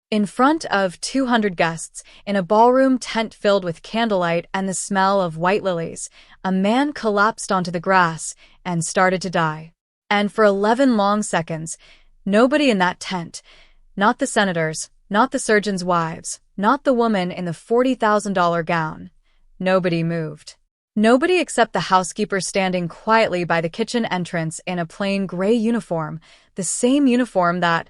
In front of 200 guests, in a ballroom tent filled with candlelight and the smell of white lilies, a man collapsed onto the grass and started to die. And for 11 long seconds, nobody in that tent, not the senators, not the surgeons' wives, not the woman in the $40,000 gown, nobody moved. Nobody except the housekeeper standing quietly by the kitchen entrance in a plain gray uniform, the same uniform that,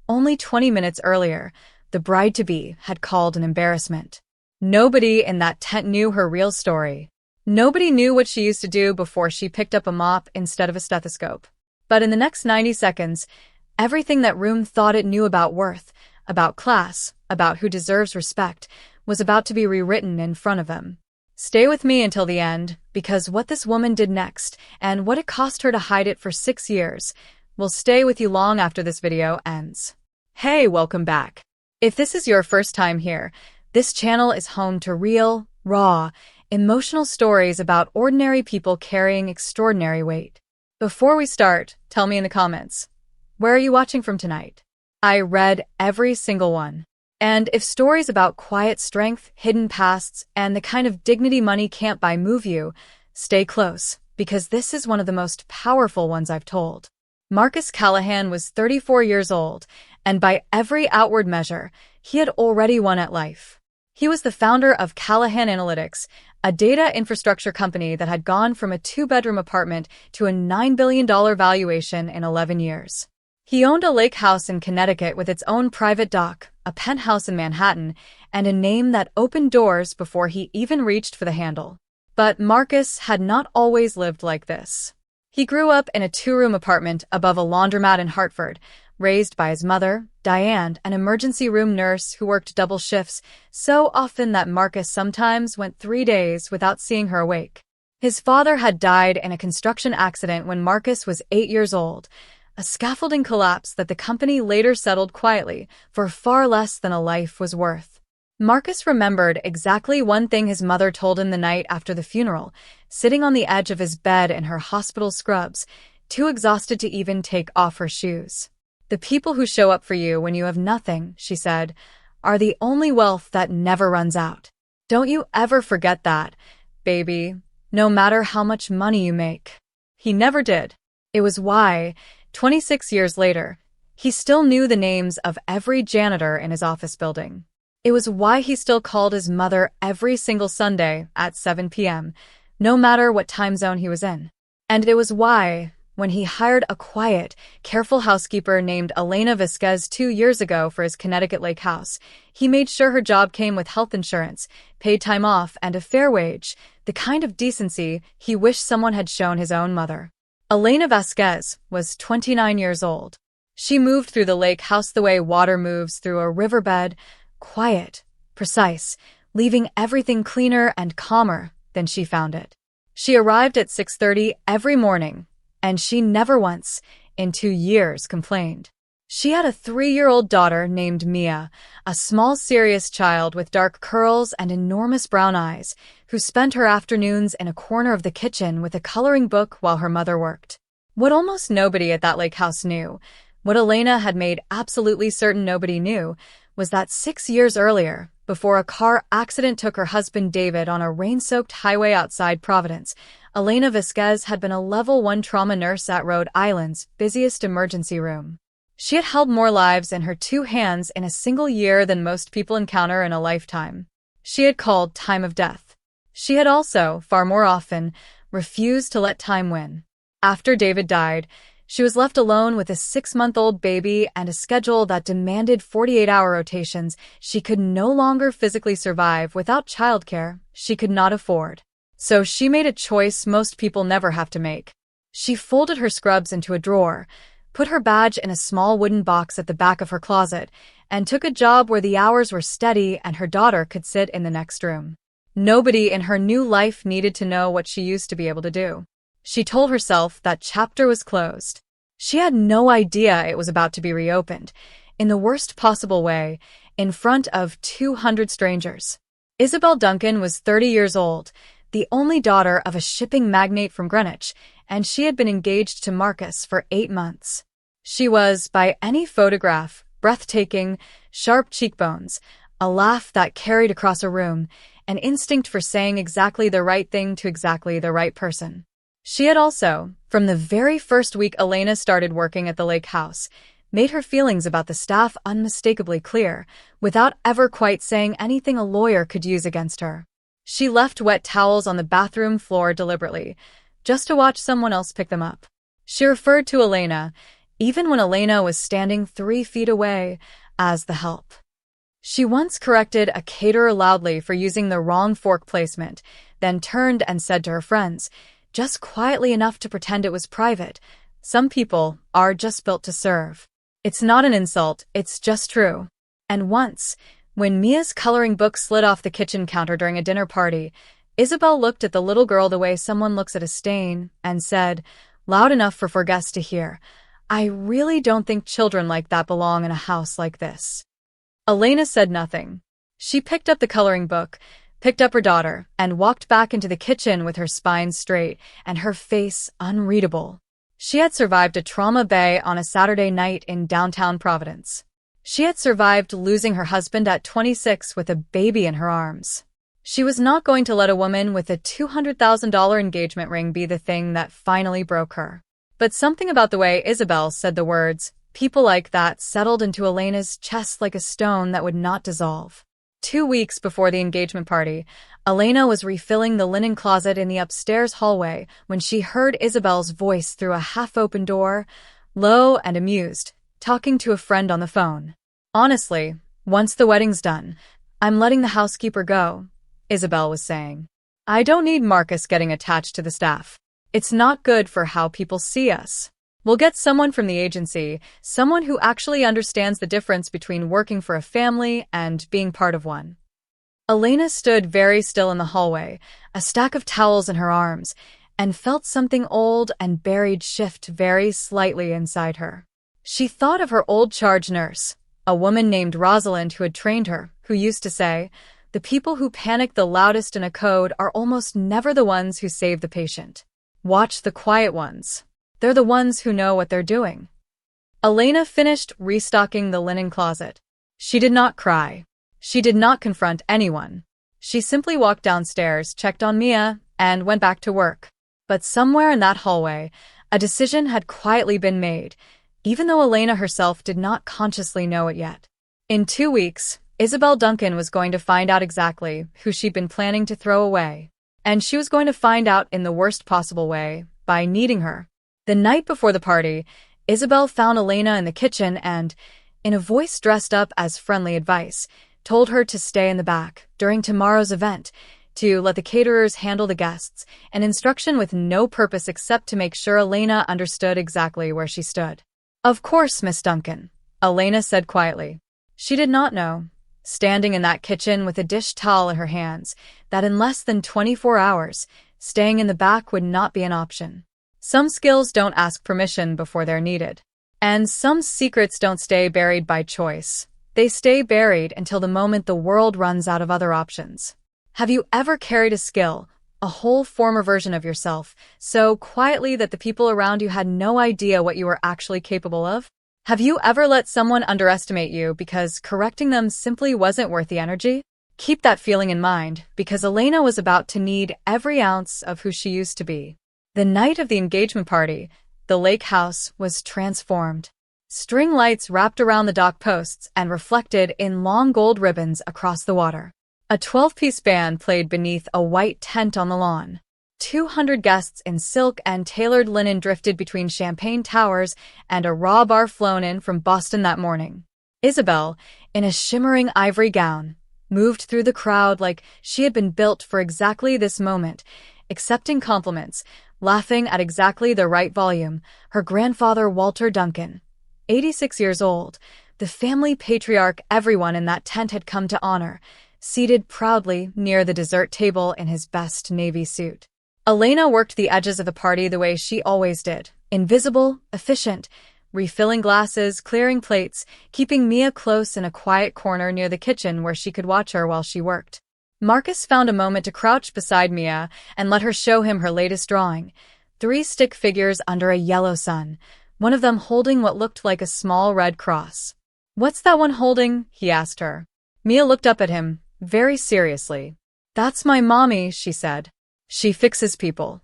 only 20 minutes earlier, the bride-to-be had called an embarrassment. Nobody in that tent knew her real story. Nobody knew what she used to do before she picked up a mop instead of a stethoscope. But in the next 90 seconds, everything that room thought it knew about worth, about class, about who deserves respect, was about to be rewritten in front of them. Stay with me until the end, because what this woman did next, and what it cost her to hide it for 6 years, will stay with you long after this video ends. Hey, welcome back. If this is your first time here, this channel is home to real, raw, emotional stories about ordinary people carrying extraordinary weight. Before we start, tell me in the comments, where are you watching from tonight? I read every single one. And if stories about quiet strength, hidden pasts, and the kind of dignity money can't buy move you, stay close, because this is one of the most powerful ones I've told. Marcus Callahan was 34 years old, and by every outward measure, he had already won at life. He was the founder of Callahan Analytics, a data infrastructure company that had gone from a 2-bedroom apartment to a $9 billion valuation in 11 years. He owned a lake house in Connecticut with its own private dock, a penthouse in Manhattan, and a name that opened doors before he even reached for the handle. But Marcus had not always lived like this. He grew up in a 2-room apartment above a laundromat in Hartford, raised by his mother, Diane, an emergency room nurse who worked double shifts so often that Marcus sometimes went 3 days without seeing her awake. His father had died in a construction accident when Marcus was 8 years old, a scaffolding collapse that the company later settled quietly for far less than a life was worth. Marcus remembered exactly one thing his mother told him the night after the funeral, sitting on the edge of his bed in her hospital scrubs, too exhausted to even take off her shoes. "The people who show up for you when you have nothing," she said, "are the only wealth that never runs out. Don't you ever forget that, baby, no matter how much money you make." He never did. It was why, 26 years later, he still knew the names of every janitor in his office building. It was why he still called his mother every single Sunday at 7 p.m., no matter what time zone he was in. And it was why, when he hired a quiet, careful housekeeper named Elena Vasquez 2 years ago for his Connecticut lake house, he made sure her job came with health insurance, paid time off, and a fair wage, the kind of decency he wished someone had shown his own mother. Elena Vasquez was 29 years old. She moved through the lake house the way water moves through a riverbed, quiet, precise, leaving everything cleaner and calmer than she found it. She arrived at 6:30 every morning, and she never once, in 2 years, complained. She had a 3-year-old daughter named Mia, a small, serious child with dark curls and enormous brown eyes, who spent her afternoons in a corner of the kitchen with a coloring book while her mother worked. What almost nobody at that lake house knew, what Elena had made absolutely certain nobody knew, was that 6 years earlier, before a car accident took her husband David on a rain-soaked highway outside Providence, Elena Vasquez had been a level 1 trauma nurse at Rhode Island's busiest emergency room. She had held more lives in her 2 hands in a single year than most people encounter in a lifetime. She had called time of death. She had also, far more often, refused to let time win. After David died, she was left alone with a 6-month-old baby and a schedule that demanded 48-hour rotations she could no longer physically survive without childcare she could not afford. So she made a choice most people never have to make. She folded her scrubs into a drawer, put her badge in a small wooden box at the back of her closet, and took a job where the hours were steady and her daughter could sit in the next room. Nobody in her new life needed to know what she used to be able to do. She told herself that chapter was closed. She had no idea it was about to be reopened, in the worst possible way, in front of 200 strangers. Isabel Duncan was 30 years old, the only daughter of a shipping magnate from Greenwich, and she had been engaged to Marcus for 8 months. She was, by any photograph, breathtaking, sharp cheekbones, a laugh that carried across a room, an instinct for saying exactly the right thing to exactly the right person. She had also, from the very first week Elena started working at the lake house, made her feelings about the staff unmistakably clear, without ever quite saying anything a lawyer could use against her. She left wet towels on the bathroom floor deliberately, just to watch someone else pick them up. She referred to Elena, even when Elena was standing 3 feet away, as the help. She once corrected a caterer loudly for using the wrong fork placement, then turned and said to her friends, just quietly enough to pretend it was private, "Some people are just built to serve." It's not an insult, it's just true. And once, when Mia's coloring book slid off the kitchen counter during a dinner party, Isabel looked at the little girl the way someone looks at a stain and said, loud enough for 4 guests to hear, "I really don't think children like that belong in a house like this." Elena said nothing. She picked up the coloring book, picked up her daughter, and walked back into the kitchen with her spine straight and her face unreadable. She had survived a trauma bay on a Saturday night in downtown Providence. She had survived losing her husband at 26 with a baby in her arms. She was not going to let a woman with a $200,000 engagement ring be the thing that finally broke her. But something about the way Isabel said the words, "people like that," settled into Elena's chest like a stone that would not dissolve. 2 weeks before the engagement party, Elena was refilling the linen closet in the upstairs hallway when she heard Isabel's voice through a half-open door, low and amused, talking to a friend on the phone. "Honestly, once the wedding's done, I'm letting the housekeeper go," Isabel was saying. "I don't need Marcus getting attached to the staff. It's not good for how people see us. We'll get someone from the agency, someone who actually understands the difference between working for a family and being part of one." Elena stood very still in the hallway, a stack of towels in her arms, and felt something old and buried shift very slightly inside her. She thought of her old charge nurse, a woman named Rosalind who had trained her, who used to say, "The people who panic the loudest in a code are almost never the ones who save the patient. Watch the quiet ones. They're the ones who know what they're doing." Elena finished restocking the linen closet. She did not cry. She did not confront anyone. She simply walked downstairs, checked on Mia, and went back to work. But somewhere in that hallway, a decision had quietly been made, even though Elena herself did not consciously know it yet. In 2 weeks, Isabel Duncan was going to find out exactly who she'd been planning to throw away. And she was going to find out in the worst possible way, by needing her. The night before the party, Isabel found Elena in the kitchen and, in a voice dressed up as friendly advice, told her to stay in the back during tomorrow's event, to let the caterers handle the guests, an instruction with no purpose except to make sure Elena understood exactly where she stood. "Of course, Miss Duncan," Elena said quietly. She did not know, standing in that kitchen with a dish towel in her hands, that in less than 24 hours, staying in the back would not be an option. Some skills don't ask permission before they're needed. And some secrets don't stay buried by choice. They stay buried until the moment the world runs out of other options. Have you ever carried a skill, a whole former version of yourself, so quietly that the people around you had no idea what you were actually capable of? Have you ever let someone underestimate you because correcting them simply wasn't worth the energy? Keep that feeling in mind, because Elena was about to need every ounce of who she used to be. The night of the engagement party, the lake house was transformed. String lights wrapped around the dock posts and reflected in long gold ribbons across the water. A 12-piece band played beneath a white tent on the lawn. 200 guests in silk and tailored linen drifted between champagne towers and a raw bar flown in from Boston that morning. Isabel, in a shimmering ivory gown, moved through the crowd like she had been built for exactly this moment, accepting compliments, laughing at exactly the right volume. Her grandfather, Walter Duncan, 86 years old, the family patriarch everyone in that tent had come to honor, seated proudly near the dessert table in his best navy suit. Elena worked the edges of the party the way she always did, invisible, efficient, refilling glasses, clearing plates, keeping Mia close in a quiet corner near the kitchen where she could watch her while she worked. Marcus found a moment to crouch beside Mia and let her show him her latest drawing, 3 stick figures under a yellow sun, one of them holding what looked like a small red cross. "What's that one holding?" he asked her. Mia looked up at him, very seriously. "That's my mommy," she said. "She fixes people."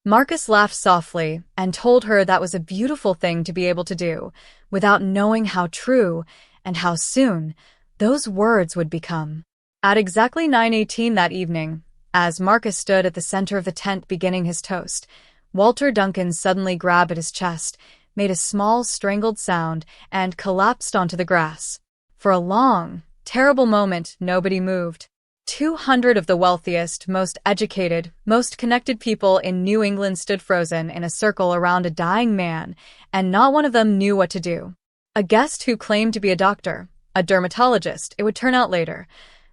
Marcus laughed softly and told her that was a beautiful thing to be able to do, without knowing how true and how soon those words would become. At exactly 9:18 that evening, as Marcus stood at the center of the tent beginning his toast, Walter Duncan suddenly grabbed at his chest, made a small strangled sound, and collapsed onto the grass. For a long, terrible moment, nobody moved. 200 of the wealthiest, most educated, most connected people in New England stood frozen in a circle around a dying man, and not one of them knew what to do. A guest who claimed to be a doctor, a dermatologist, it would turn out later,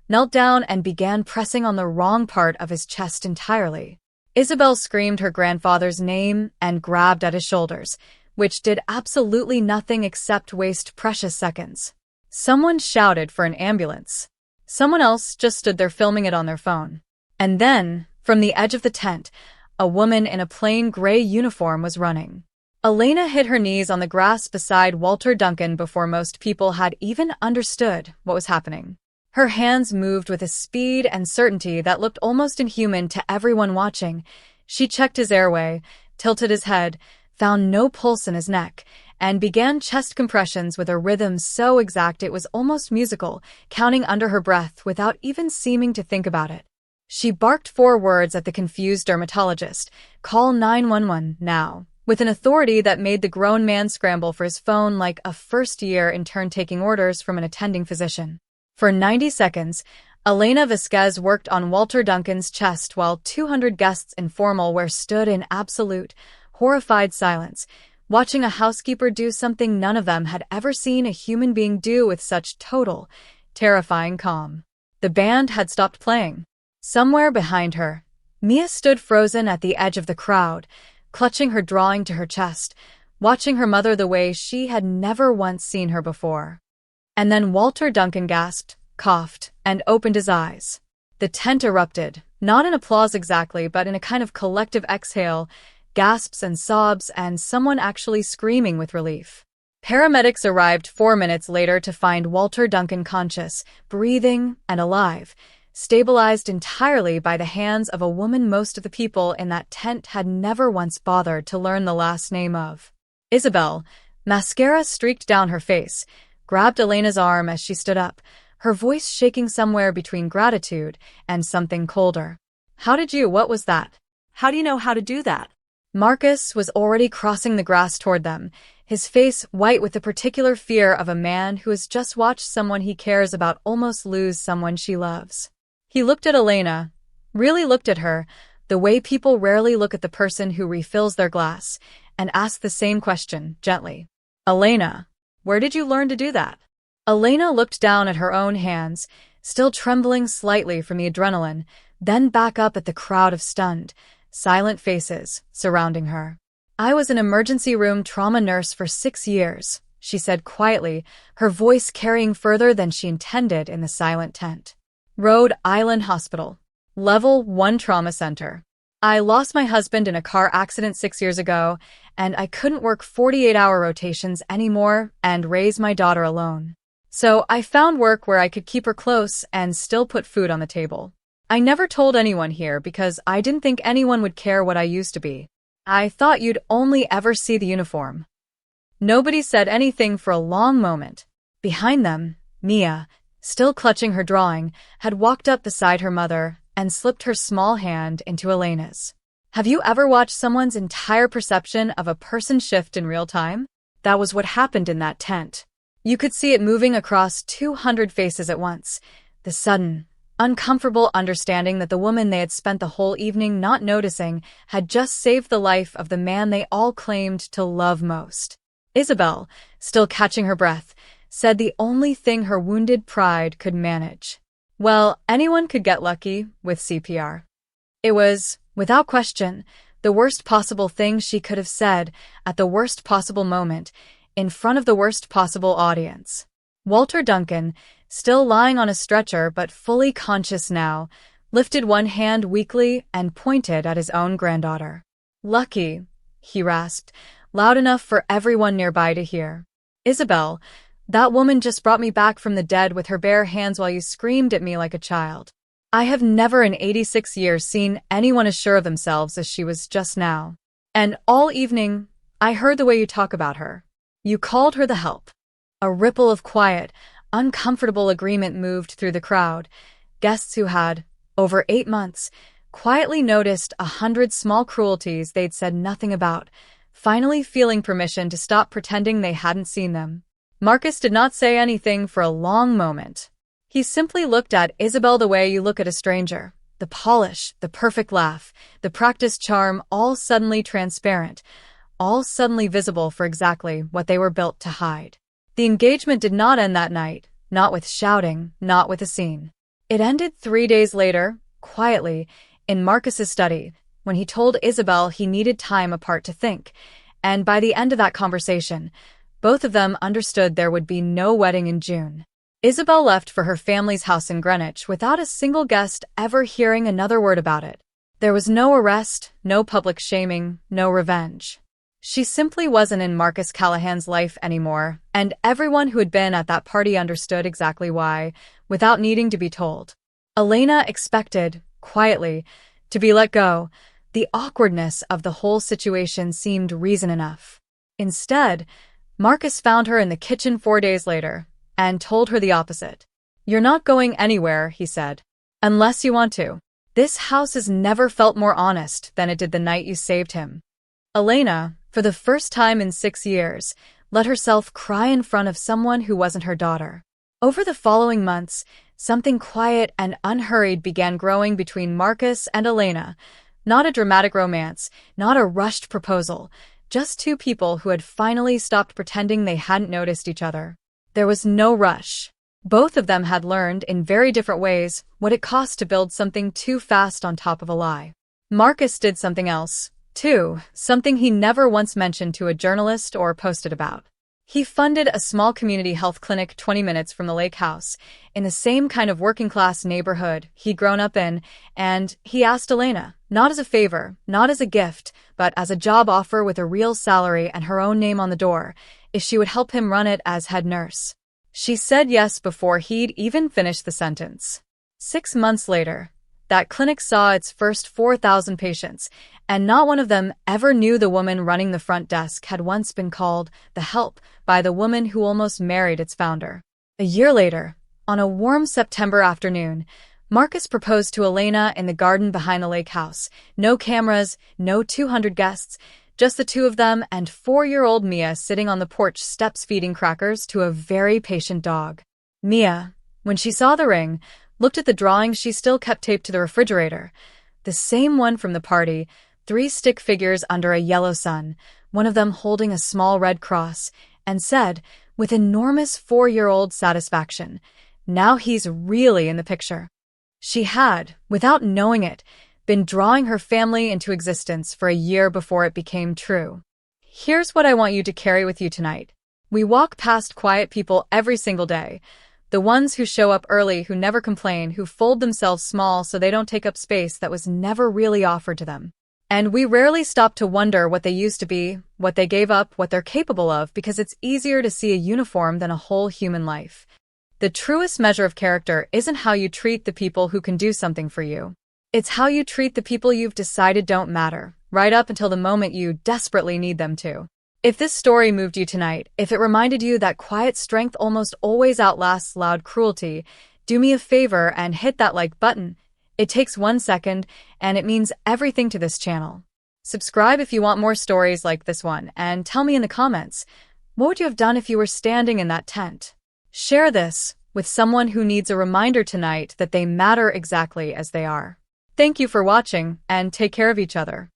knelt down and began pressing on the wrong part of his chest entirely. Isabel screamed her grandfather's name and grabbed at his shoulders, which did absolutely nothing except waste precious seconds. Someone shouted for an ambulance. Someone else just stood there filming it on their phone. And then, from the edge of the tent, a woman in a plain gray uniform was running. Elena hit her knees on the grass beside Walter Duncan before most people had even understood what was happening. Her hands moved with a speed and certainty that looked almost inhuman to everyone watching. She checked his airway, tilted his head, found no pulse in his neck, and began chest compressions with a rhythm so exact it was almost musical, counting under her breath without even seeming to think about it. She barked 4 words at the confused dermatologist, "Call 911 now," with an authority that made the grown man scramble for his phone like a first-year intern taking orders from an attending physician. For 90 seconds, Elena Vasquez worked on Walter Duncan's chest while 200 guests in formal wear stood in absolute, horrified silence, watching a housekeeper do something none of them had ever seen a human being do with such total, terrifying calm. The band had stopped playing. Somewhere behind her, Mia stood frozen at the edge of the crowd, clutching her drawing to her chest, watching her mother the way she had never once seen her before. And then Walter Duncan gasped, coughed, and opened his eyes. The tent erupted, not in applause exactly, but in a kind of collective exhale, gasps and sobs, and someone actually screaming with relief. Paramedics arrived 4 minutes later to find Walter Duncan conscious, breathing, and alive, stabilized entirely by the hands of a woman most of the people in that tent had never once bothered to learn the last name of. Isabel, mascara streaked down her face, grabbed Elena's arm as she stood up, her voice shaking somewhere between gratitude and something colder. What was that? How do you know how to do that? Marcus was already crossing the grass toward them, his face white with the particular fear of a man who has just watched someone he cares about almost lose someone she loves. He looked at Elena, really looked at her, the way people rarely look at the person who refills their glass, and asked the same question, gently. "Elena, where did you learn to do that?" Elena looked down at her own hands, still trembling slightly from the adrenaline, then back up at the crowd of stunned, silent faces surrounding her. "I was an emergency room trauma nurse for 6 years, she said quietly, her voice carrying further than she intended in the silent tent. "Rhode Island Hospital. Level 1 Trauma Center. I lost my husband in a car accident 6 years ago, and I couldn't work 48-hour rotations anymore and raise my daughter alone. So I found work where I could keep her close and still put food on the table. I never told anyone here because I didn't think anyone would care what I used to be. I thought you'd only ever see the uniform." Nobody said anything for a long moment. Behind them, Mia, still clutching her drawing, had walked up beside her mother and slipped her small hand into Elena's. Have you ever watched someone's entire perception of a person shift in real time? That was what happened in that tent. You could see it moving across 200 faces at once, the sudden, uncomfortable understanding that the woman they had spent the whole evening not noticing had just saved the life of the man they all claimed to love most. Isabel, still catching her breath, said the only thing her wounded pride could manage. Well, anyone could get lucky with CPR. It was, without question, the worst possible thing she could have said at the worst possible moment, in front of the worst possible audience. Walter Duncan, still lying on a stretcher but fully conscious now, lifted one hand weakly and pointed at his own granddaughter. "Lucky," he rasped, loud enough for everyone nearby to hear. Isabel, That woman just brought me back from the dead with her bare hands while you screamed at me like a child. I have never in 86 years seen anyone as sure of themselves as she was just now. And all evening, I heard the way you talk about her. You called her the help." A ripple of quiet, uncomfortable agreement moved through the crowd. Guests who had, over 8 months, quietly noticed 100 small cruelties they'd said nothing about, finally feeling permission to stop pretending they hadn't seen them. Marcus did not say anything for a long moment. He simply looked at Isabel the way you look at a stranger. The polish, the perfect laugh, the practiced charm, all suddenly transparent, all suddenly visible for exactly what they were built to hide. The engagement did not end that night, not with shouting, not with a scene. It ended 3 days later, quietly, in Marcus's study, when he told Isabel he needed time apart to think, and by the end of that conversation, both of them understood there would be no wedding in June. Isabel left for her family's house in Greenwich without a single guest ever hearing another word about it. There was no arrest, no public shaming, no revenge. She simply wasn't in Marcus Callahan's life anymore, and everyone who had been at that party understood exactly why, without needing to be told. Elena expected, quietly, to be let go. The awkwardness of the whole situation seemed reason enough. Instead, Marcus found her in the kitchen 4 days later, and told her the opposite. "You're not going anywhere," he said. "Unless you want to. This house has never felt more honest than it did the night you saved him." Elena, for the first time in 6 years, let herself cry in front of someone who wasn't her daughter. Over the following months, something quiet and unhurried began growing between Marcus and Elena. Not a dramatic romance, not a rushed proposal, just two people who had finally stopped pretending they hadn't noticed each other. There was no rush. Both of them had learned in very different ways what it cost to build something too fast on top of a lie. Marcus did something else, too, something he never once mentioned to a journalist or posted about. He funded a small community health clinic 20 minutes from the lake house, in the same kind of working-class neighborhood he'd grown up in, and he asked Elena, not as a favor, not as a gift, but as a job offer with a real salary and her own name on the door, if she would help him run it as head nurse. She said yes before he'd even finished the sentence. 6 months later, that clinic saw its first 4,000 patients, and not one of them ever knew the woman running the front desk had once been called the help by the woman who almost married its founder. A year later, on a warm September afternoon, Marcus proposed to Elena in the garden behind the lake house. No cameras, no 200 guests, just the two of them and 4-year-old Mia sitting on the porch steps feeding crackers to a very patient dog. Mia, when she saw the ring, looked at the drawing she still kept taped to the refrigerator. The same one from the party, 3 stick figures under a yellow sun, one of them holding a small red cross, and said, with enormous 4-year-old satisfaction, "Now he's really in the picture." She had, without knowing it, been drawing her family into existence for a year before it became true. Here's what I want you to carry with you tonight. We walk past quiet people every single day. The ones who show up early, who never complain, who fold themselves small so they don't take up space that was never really offered to them. And we rarely stop to wonder what they used to be, what they gave up, what they're capable of, because it's easier to see a uniform than a whole human life. The truest measure of character isn't how you treat the people who can do something for you. It's how you treat the people you've decided don't matter, right up until the moment you desperately need them to. If this story moved you tonight, if it reminded you that quiet strength almost always outlasts loud cruelty, do me a favor and hit that like button. It takes 1 second, and it means everything to this channel. Subscribe if you want more stories like this one, and tell me in the comments, what would you have done if you were standing in that tent? Share this with someone who needs a reminder tonight that they matter exactly as they are. Thank you for watching, and take care of each other.